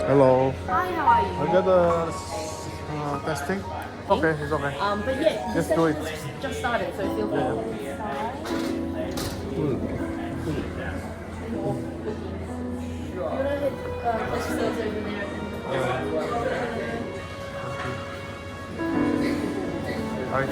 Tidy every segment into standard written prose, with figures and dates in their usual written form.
Hello. Hi, how are you? I got the testing. Okay, it's okay. But yeah, Just do it. just started, so feel free. Hi.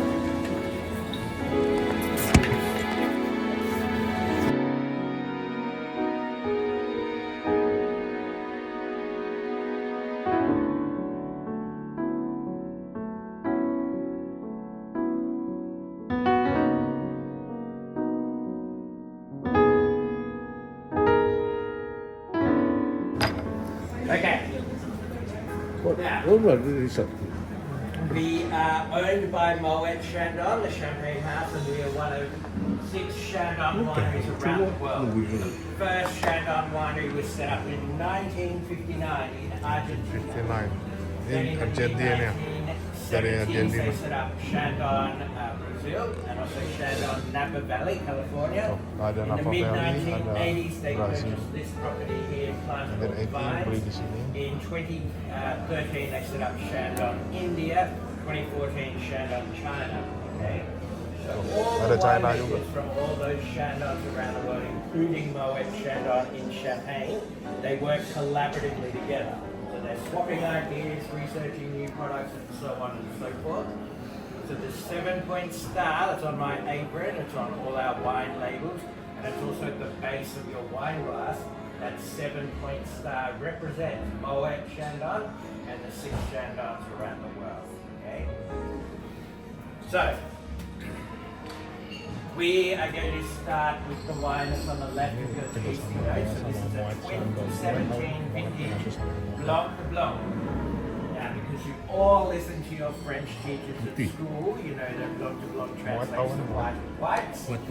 Okay. What about this? We are owned by Moët Chandon, the champagne house, and we are one of 6 Chandon wineries around the world. The first Chandon winery was set up in 1959 in Argentina. 59. Then In in the Argentina. Dari 1970s, they Argentina. set up Chandon Brazil and also Chandon Napa Valley, California. Ada In the Napa Valley, ada mid-1980s, they Brazil. purchased this property here in And then Plantation 18 beli di Vines. sini. In 2013, they set up Chandon India. 2014, Chandon China. Okay. So all Ada the China winemakers juga. from all those Chandons around the world, including Moët Chandon in Champagne, they work collaboratively together. So they're swapping ideas, researching new products, and so on and so forth. So the 7-point star that's on my apron, it's on all our wine labels, and it's also at the base of your wine glass. That 7-point star represents Moët Chandon and the 6 Chandons around the world. Okay? So, we are going to start with the wine that's on the left of your tasting notes. So this is a 2017 vintage Blanc de Blanc. Now, because you all listen to your French teachers at school, you know the Blanc de Blanc translates to white whites. What?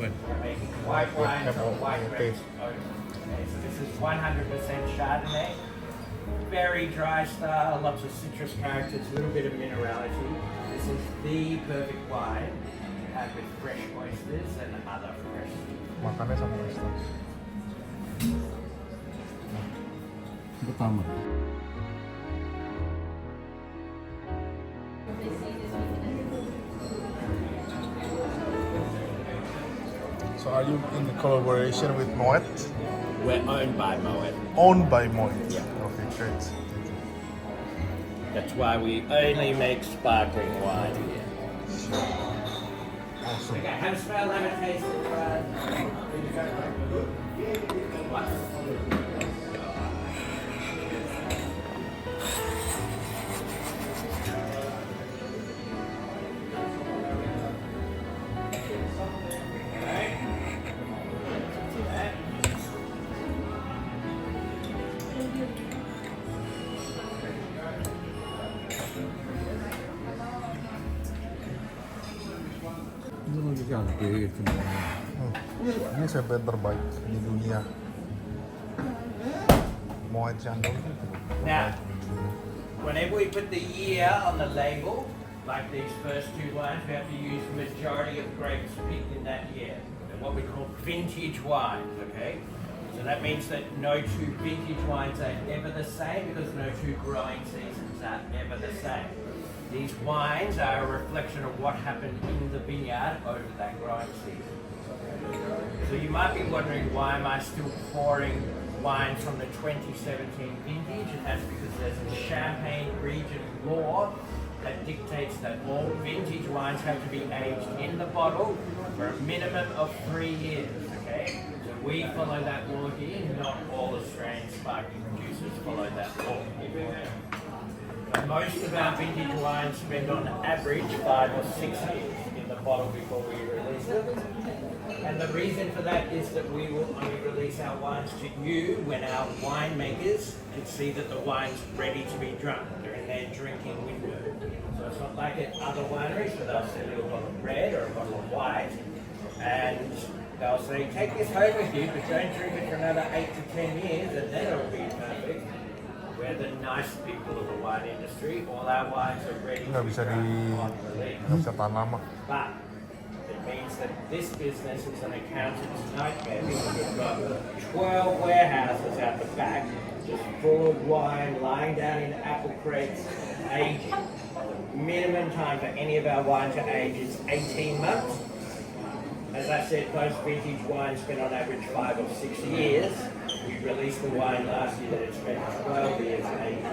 Making white wines or white grapes. Okay, so this is 100% Chardonnay. Very dry style, lots of citrus characters, a little bit of minerality. This is the perfect wine to have with fresh oysters and other fresh. Makannya sama oyster. Pertama. So are you in collaboration with Moët? We're owned by Moët. Owned by Moët? Yeah. Okay, great. Thank you. That's why we only make sparkling wine here. Awesome. Okay, have a smell, have a taste. Ini lagi cantik semua. Ini sampai terbaik di dunia. Moët Chandon. Now, whenever we put the year on the label, like these first two wines, we have to use majority of grapes picked in that year. They're what we call vintage wines, okay? So that means that no two vintage wines are ever the same because no two growing seasons are ever the same. These wines are a reflection of what happened in the vineyard over that growing season. So you might be wondering, why am I still pouring wine from the 2017 vintage? And that's because there's a Champagne region law that dictates that all vintage wines have to be aged in the bottle for a minimum of 3 years, okay? So we follow that law here, not all Australian sparkling producers follow that law. Most of our vintage wines spend on average 5 or 6 years in the bottle before we release them. And the reason for that is that we will only release our wines to you when our winemakers can see that the wine's ready to be drunk. They're in their drinking window. So it's not like at other wineries where they'll sell you a bottle of red or a bottle of white and they'll say, take this home with you, but don't drink it for another 8 to 10 years and then it'll be perfect. We're the nice people of the wine industry. All our wines are ready to be drunk on release. Nggak bisa tahan lama. But it means that this business is an accountant's nightmare because we've got 12 warehouses out the back just full of wine lying down in apple crates aging. Minimum time for any of our wine to age is 18 months. As I said, most vintage wines spend on average 5 or 6 years. We released the wine last year that it spent 12 years aging.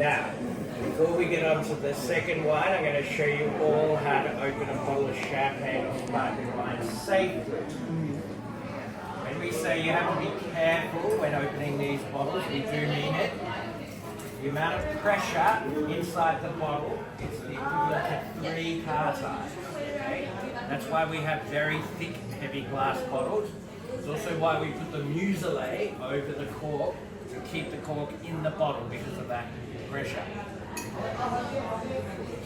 Now, before we get on to the second wine, I'm going to show you all how to open a bottle of champagne or sparkling wine safely. When we say you have to be careful when opening these bottles, we do mean it. The amount of pressure inside the bottle is the equivalent to 3 car tires. Okay? That's why we have very thick, heavy glass bottles. It's also why we put the muselet over the cork to keep the cork in the bottle because of that pressure.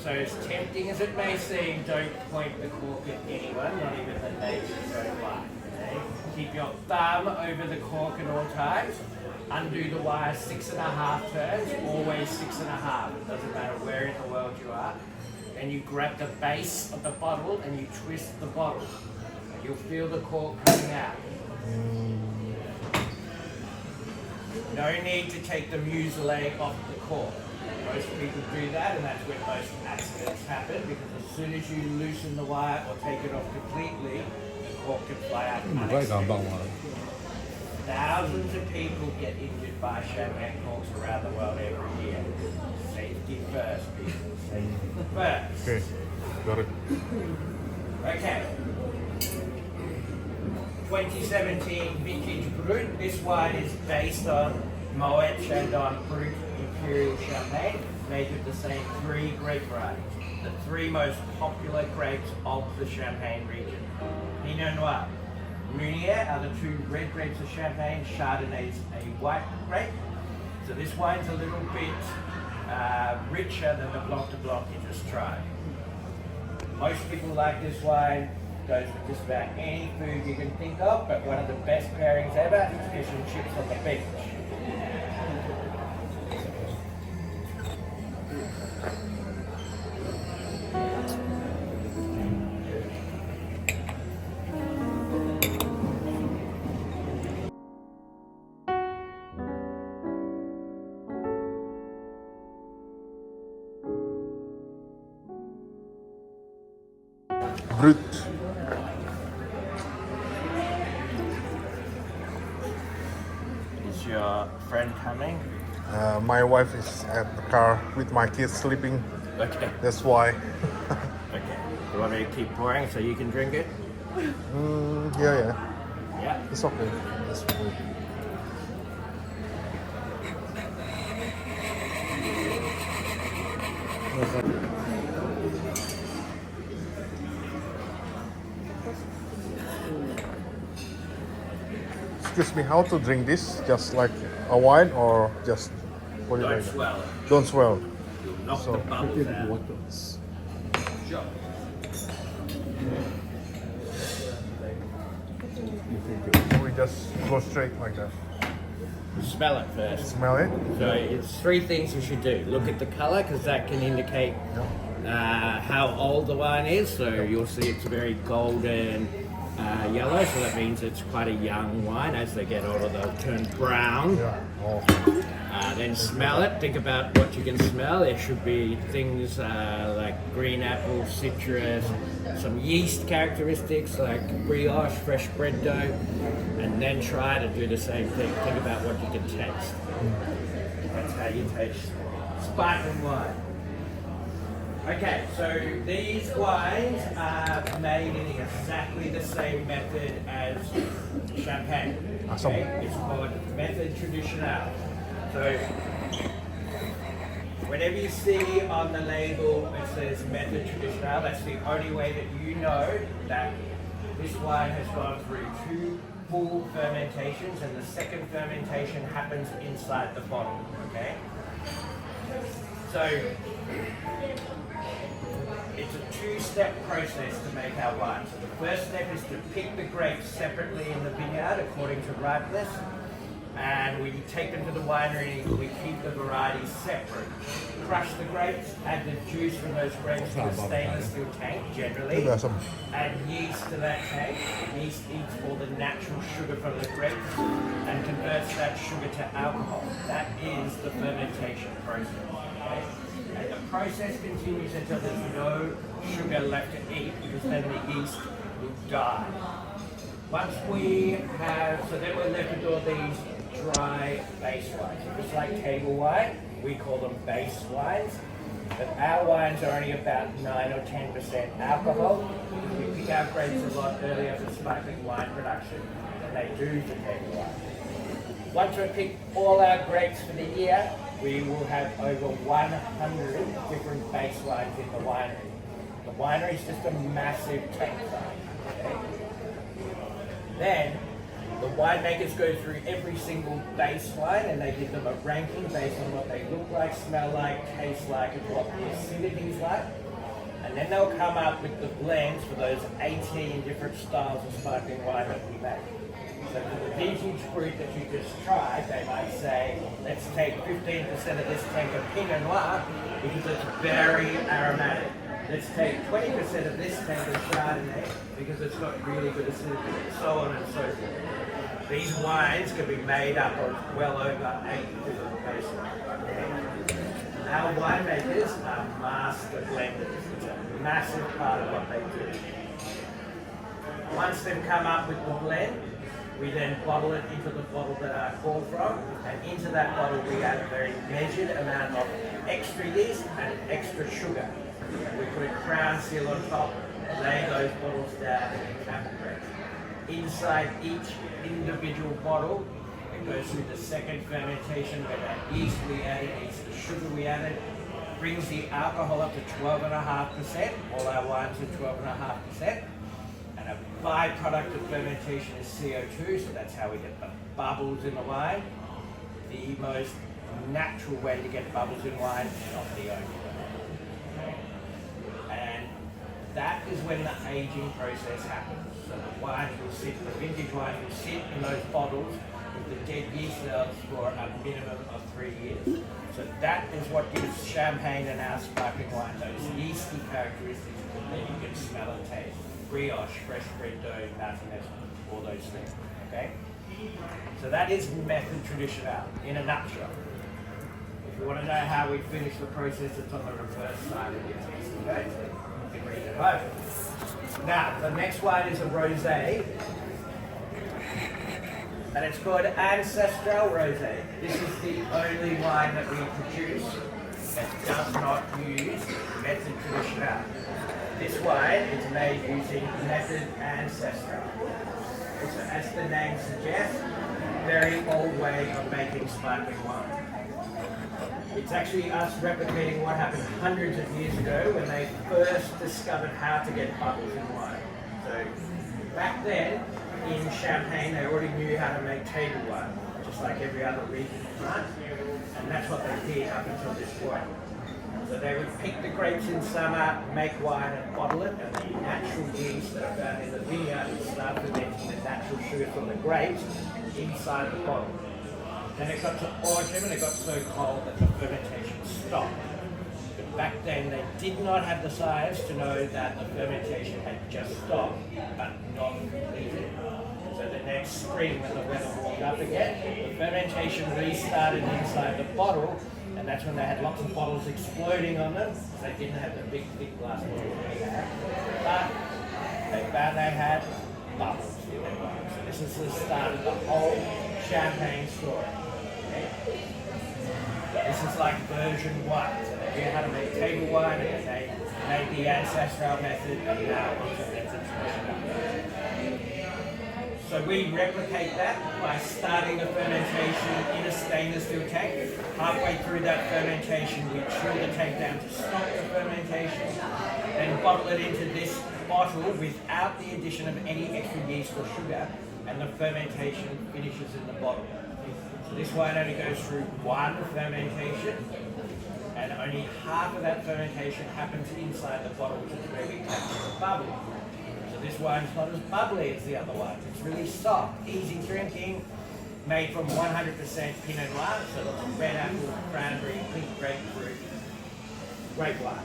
So as tempting as it may seem, don't point the cork at anyone, not even the neighbours don't like. Okay? Keep your thumb over the cork at all times. Undo the wire 6.5 turns, always 6.5. It doesn't matter where in the world you are. And you grab the base of the bottle and you twist the bottle. You'll feel the cork coming out. No need to take the muselet off the cork. Most people do that and that's where most accidents happen because as soon as you loosen the wire or take it off completely, the cork can fly out. Baik gampang malah. Thousands of people get injured by champagne corks around the world every year. Safety first, people. Safety first. Okay, got it. Okay. 2017 vintage Brut. This wine is based on Moët Chandon Brut Imperial Champagne, made with the same 3 grape varieties, the 3 most popular grapes of the Champagne region. Pinot Noir. Meunier are the 2 red grapes of Champagne. Chardonnay is a white grape. So this wine's a little bit richer than the Blanc de Blanc you just tried. Most people like this wine, goes with just about any food you can think of, but one of the best pairings ever is fish and chips on the beach. Brut. Is your friend coming? My wife is at the car with my kids sleeping. Okay. That's why. Okay. You want me to keep pouring so you can drink it? Yeah. Yeah. It's okay. That's good. Excuse me, how to drink this? Just like a wine or just what do you Don't think? swell it. Don't swell. You'll knock So, the bubbles out. water. Sure. We just go straight like that. Smell it first. Smell it? So it's three things you should do. Look at the colour because that can indicate how old the wine is. So you'll see it's very golden yellow. So that means it's quite a young wine. As they get older, they'll turn brown. Yeah. Oh. Then smell it. Think about what you can smell. There should be things like green apple, citrus, some yeast characteristics like brioche, fresh bread dough, and then try to do the same thing. Think about what you can taste. That's how you taste sparkling wine. Okay, so these wines are made in exactly the same method as champagne. Awesome. Okay? It's called method traditionale. So whenever you see on the label it says method traditionale, that's the only way that you know that this wine has gone through 2 full fermentations, and the second fermentation happens inside the bottle. Okay. So it's a 2-step process to make our wine. So the first step is to pick the grapes separately in the vineyard according to ripeness, and we take them to the winery. We keep the varieties separate. Crush the grapes, add the juice from those grapes to a stainless steel tank generally. Awesome. Add yeast to that tank. Yeast eats all the natural sugar from the grapes and converts that sugar to alcohol. That is the fermentation process. Okay? And the process continues until there's no sugar left to eat, because then the yeast will die. Once we have, so then we're left with all these dry base wines. Just like table wine, we call them base wines. But our wines are only about 9 or 10% alcohol. We pick our grapes a lot earlier for sparkling wine production than they do for table wine. Once we pick all our grapes for the year, we will have over 100 different base wines in the winery. The winery is just a massive tank farm. Okay? Then the winemakers go through every single base wine and they give them a ranking based on what they look like, smell like, taste like, and what the acidity is like. And then they'll come up with the blends for those 18 different styles of sparkling wine that we make. So for the vintage fruit that you just tried, they might say, let's take 15% of this tank of Pinot Noir because it's very aromatic. Let's take 20% of this tank of Chardonnay because it's got really good acidity, so on and so forth. These wines can be made up of well over 8 different bases. Our winemakers are master blenders. It's a massive part of what they do. Once they've come up with the blend, we then bottle it into the bottle that I call from, and into that bottle we add a very measured amount of extra yeast and extra sugar. We put a crown seal on top, lay those bottles down, and cap it. Inside each individual bottle, it goes through the second fermentation where that yeast we added eats the sugar we added, brings the alcohol up to 12.5%. All our wines are 12.5%. And a byproduct of fermentation is CO2, so that's how we get the bubbles in the wine. The most natural way to get bubbles in wine, not the only way. Okay? And that is when the aging process happens. So the wine will sit, the vintage wine will sit in those bottles with the dead yeast cells for a minimum of 3 years. So that is what gives champagne and our sparkling wine those yeasty characteristics that you can smell and taste. Brioche, fresh bread dough, nuttiness, all those things. Okay? So that is method traditional in a nutshell. If you want to know how we finish the process, it's on the reverse side of your tasting notes. You can read it home. Now, the next one is a rosé. And it's called Ancestral Rosé. This is the only wine that we produce that does not use method traditional. This wine is made using method Ancestral. It's, as the name suggests, very old way of making sparkling wine. It's actually us replicating what happened hundreds of years ago when they first discovered how to get bubbles in wine. So back then, in Champagne, they already knew how to make table wine, just like every other region in France, and that's what they did up until this point. So they would pick the grapes in summer, make wine and bottle it, and the natural yeast that are found in the vineyard would start fermenting the natural sugar from the grapes inside the bottle. Then it got to autumn and it got so cold that the fermentation stopped. But back then they did not have the science to know that the fermentation had just stopped, but not completed. So the next spring when the weather warmed up again, the fermentation restarted inside the bottle, and that's when they had lots of bottles exploding on them. They didn't have the big, thick glass bottles we had, but they found they had bubbles in their wine. So this is the start of the whole champagne story. Okay? This is like version 1. So they knew how to make table wine, and they made the ancestral method, and now onto method traditional. So we replicate that by starting the fermentation in a stainless steel tank. Halfway through that fermentation, we chill the tank down to stop the fermentation, then bottle it into this bottle without the addition of any extra yeast or sugar, and the fermentation finishes in the bottle. So this wine only goes through one fermentation, and only half of that fermentation happens inside the bottle, which is where we capture the bubble. This wine's not as bubbly as the other ones. It's really soft, easy drinking, made from 100% Pinot Noir, so lots of red apple, cranberry, pink grapefruit, great wine.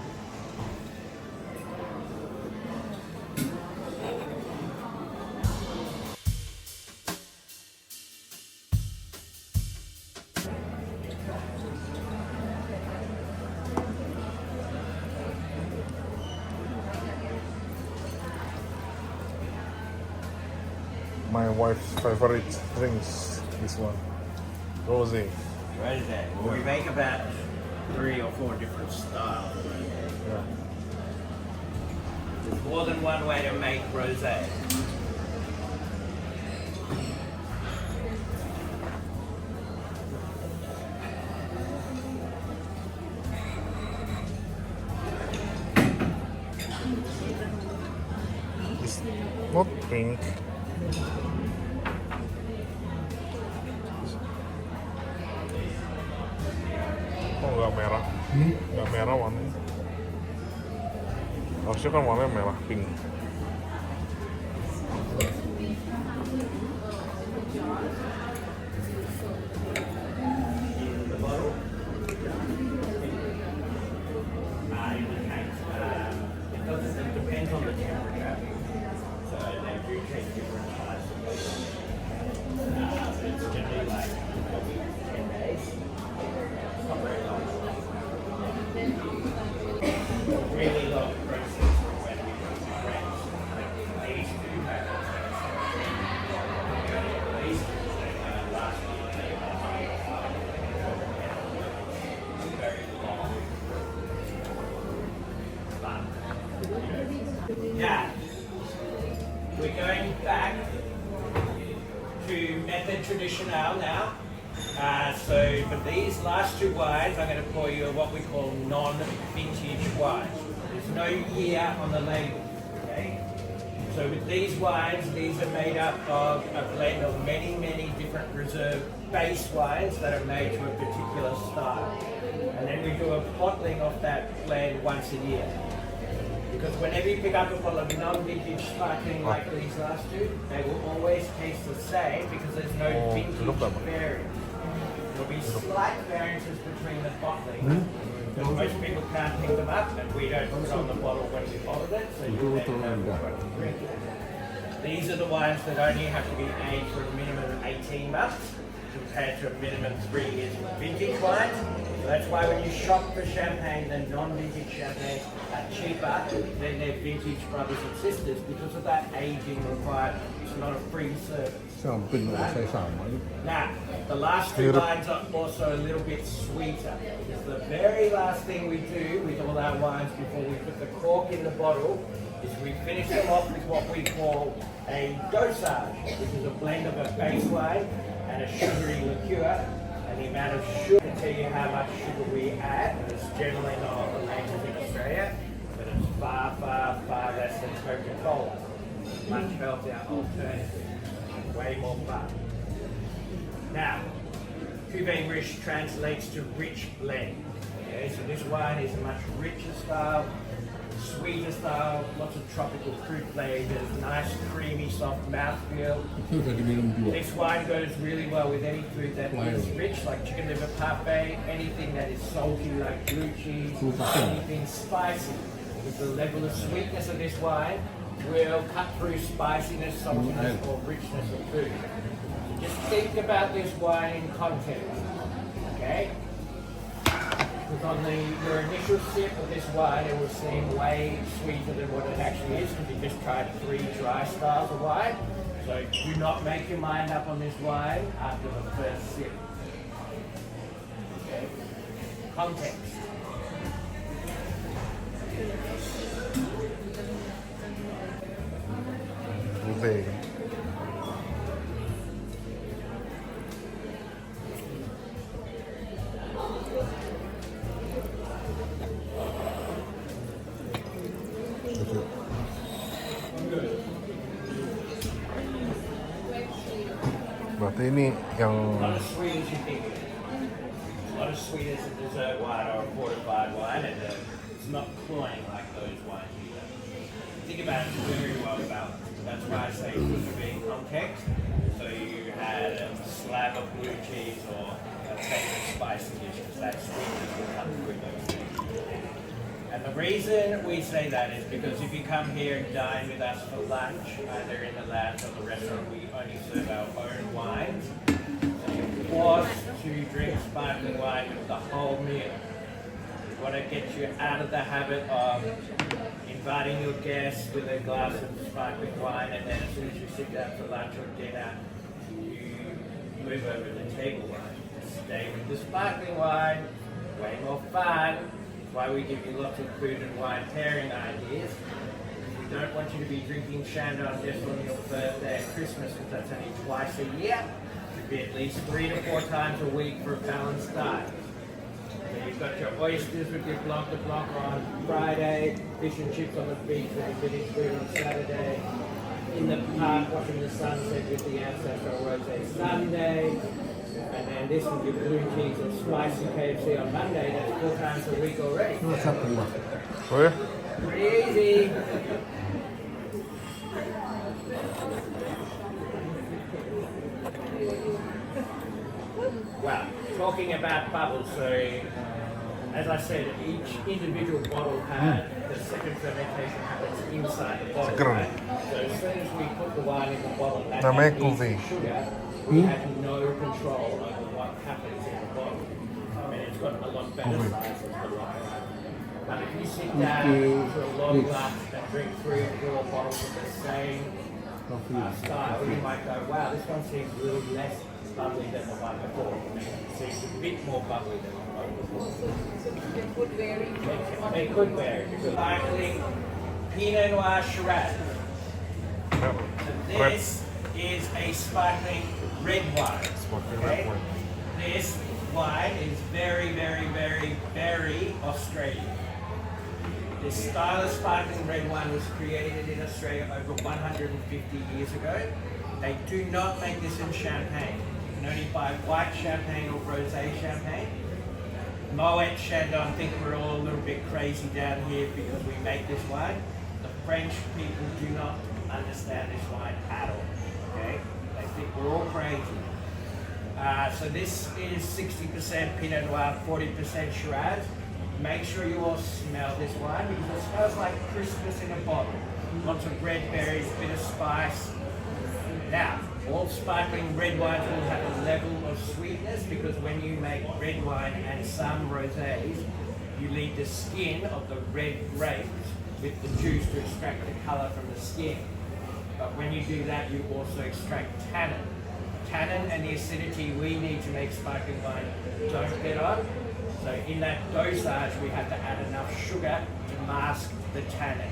My wife's favorite drinks, this one. Rosé. Rosé. Well, we make about 3 or 4 different styles. Yeah. There's more than one way to make rosé. It's not pink. Oh, nggak merah. Nggak merah warnanya. Harusnya kan warnanya merah pink. It depends on the temperature. So they do take different types of it's generally like 10 days. It's not very long. Really long process for when we do grapes. These do have these last year they were very long. But yeah. We're going back to method traditional now. So for these last 2 wines, I'm going to pour you what we call non-vintage wines. There's no year on the label, okay? So with these wines, these are made up of a blend of many, many different reserve base wines that are made to a particular style. And then we do a bottling of that blend once a year. Because whenever you pick up a bottle of non-vintage sparkling like these last two, they will always taste the same because there's no vintage variance. There'll be slight variances between the bottling. But most people can't pick them up, and we don't put on the bottle when we bottled it, so you then know what to drink. These are the wines that only have to be aged for a minimum of 18 months, compared to a minimum 3 years for vintage wines. So that's why when you shop for champagne, the non-vintage champagne are cheaper than their vintage brothers and sisters because of that aging requirement. It's not a free service. 像笨的才上嘛， Now, the last two wines are also a little bit sweeter. Because the very last thing we do with all our wines before we put the cork in the bottle is we finish them off with what we call a dosage, which is a blend of a base wine and a sugary liqueur. And the amount of sugar to tell you how much sugar we add, and it's generally not on the labels in Australia, but it's far, far, far less than Coca-Cola. Much healthier alternative. Way more fun. Now, Cuvée Riche translates to rich blend. Okay, so this wine is a much richer style, sweeter style, lots of tropical fruit flavors, nice creamy soft mouthfeel. 这个里面那么多， This wine goes really well with any food that is rich, like chicken liver parfait, anything that is salty like blue cheese, anything spicy. With the level of sweetness of this wine, will cut through spiciness, saltiness, or richness of food. Just think about this wine in context, okay? Because on your initial sip of this wine, it will seem way sweeter than what it actually is because you just tried 3 dry styles of wine. So do not make your mind up on this wine after the first sip. Okay? Context. CUVÉE. Berarti ini yang Not as sweet as you think it is. Not as sweet as a dessert wine or a fortified wine, and it's not cloying like those wines either. Think about it very well balanced. That's why I say it was being context. So you had a slab of blue cheese or a favorite spicy dish, because that sweetness will come through those things. And the reason we say that is because if you come here and dine with us for lunch, either in the lounge or the restaurant, we only serve our own wines. So you're forced to drink sparkling wine with the whole meal. We want to get you out of the habit of inviting your guests with a glass of sparkling wine, and then as soon as you sit down for lunch or dinner, you move over to table wine. Stay with the sparkling wine, way more fun. Why we give you lots of food and wine pairing ideas. We don't want you to be drinking Chandon just on your birthday and Christmas, because that's only twice a year. It should be at least 3 to 4 times a week for a balanced diet. So you've got your oysters with your blanc de blanc on Friday, fish and chips on the beach with your village food on Saturday, in the park watching the sunset with the Ancestral Rosé Sunday. And then this with your blue cheese and spicy KFC on Monday. That's 4 times a week already. 那差不多。 oh ya? Pretty easy. Well, talking about bubbles, so as I said, each individual bottle had the second fermentation happens inside the bottle. CURRANT. Right? So as soon as we put the wine in the bottle, that Namanya had CUVÉE. sugar, we had no control over what happens in the bottle. I mean, it's got a lot better sizes for wine. But if you sit down to a long lunch and drink 3 or 4 bottles of the same style, you might go, wow, this one seems a little less bubbly than the one before. It seems a bit more bubbly than the one before. It could vary. They could vary. Because finally, Pinot Noir Shiraz. Yeah. So this is a sparkling red wine. Sparkling okay? red wine. This wine is very, very, very, very Australian. This style of sparkling red wine was created in Australia over 150 years ago. They do not make this in Champagne. You can only buy white champagne or rosé champagne. Moët Chandon, I think we're all a little bit crazy down here because we make this wine. The French people do not understand this wine at all. Okay? They think we're all crazy. So this is 60% Pinot Noir, 40% Shiraz. Make sure you all smell this wine because it smells like Christmas in a bottle. Lots of red berries, bit of spice. Now, all sparkling red wines will have a level of sweetness because when you make red wine and some rosés, you leave the skin of the red grapes with the juice to extract the colour from the skin. But when you do that, you also extract tannin. Tannin and the acidity we need to make sparkling wine don't get on. So in that dosage, we have to add enough sugar to mask the tannin.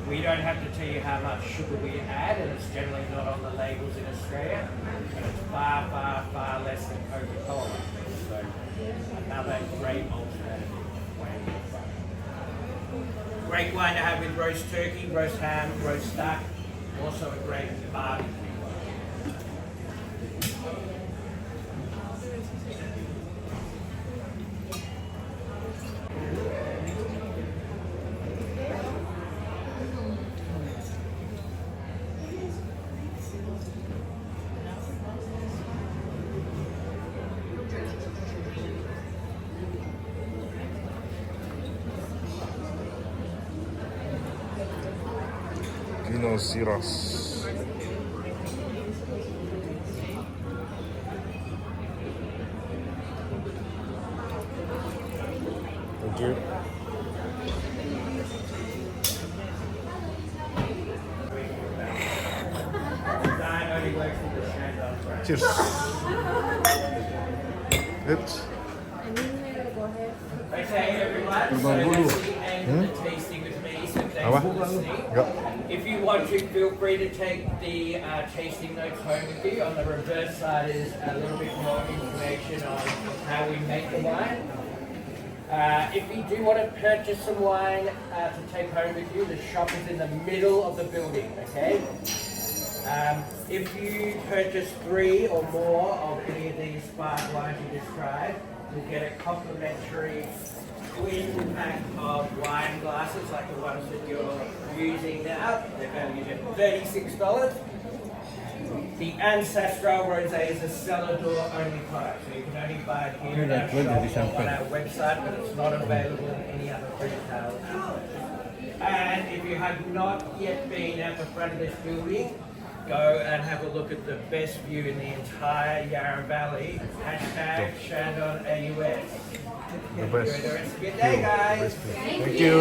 We don't have to tell you how much sugar we add, and it's generally not on the labels in Australia, but it's far, far, far less than Coca-Cola. So another great alternative. Great wine to have with roast turkey, roast ham, roast duck. Also a great barbecue. Pinot SHIRAZ. Thank you. Cheers. Good. Okay, everyone. So that's the end of the tasting with me. So thanks for listening. If you want to, feel free to take the tasting notes home with you. On the reverse side is a little bit more information on how we make the wine. If you do want to purchase some wine to take home with you, the shop is in the middle of the building, okay? If you purchase 3 or more of any of these spark wines you just tried, you'll get a complimentary twin pack of wine glasses like the ones that you're using now. They're valued at $36. The Ancestral Rosé is a cellar door only product, so you can only buy it here at our shop or on our website, but it's not available in any other retail outlet. And if you have not yet been at the front of this building, go and have a look at the best view in the entire Yarra Valley. Hashtag Chandon AUS. The best. Enjoy the rest of your day, guys. Thank you.